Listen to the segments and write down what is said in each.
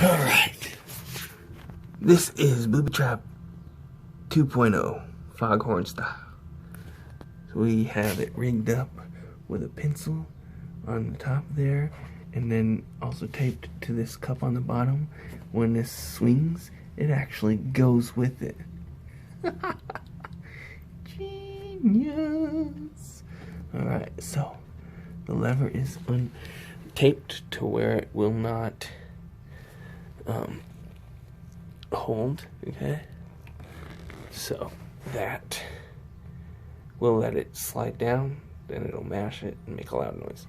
Alright. This is Booby Trap 2.0, Foghorn style. So we have it rigged up with a pencil on the top there, and then also taped to this cup on the bottom. When this swings, it actually goes with it. Genius! Alright, so the lever is taped to where it will not hold, okay? So that we'll let it slide down, then it'll mash it and make a loud noise.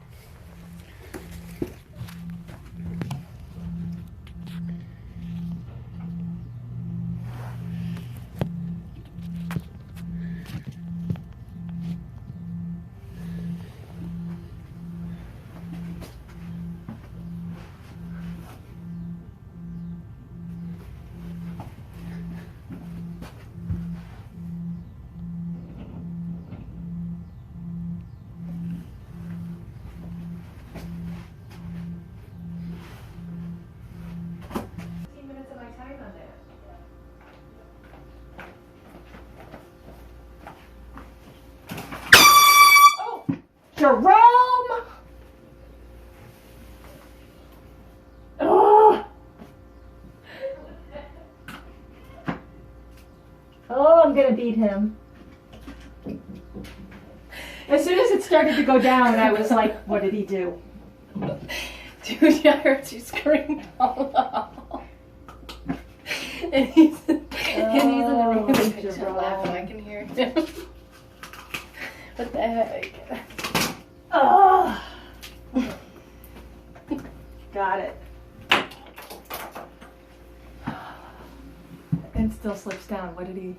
Jerome! Oh. Oh, I'm gonna beat him. As soon as it started to go down, I was like, what did he do? Dude, I heard you scream all out. And he's in the room with me laughing. I can hear him. What the heck? Oh. Got it. And still slips down. What did he?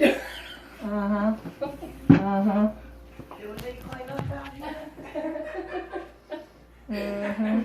Uh-huh. Uh-huh. Did they clean up out here? Uh-huh.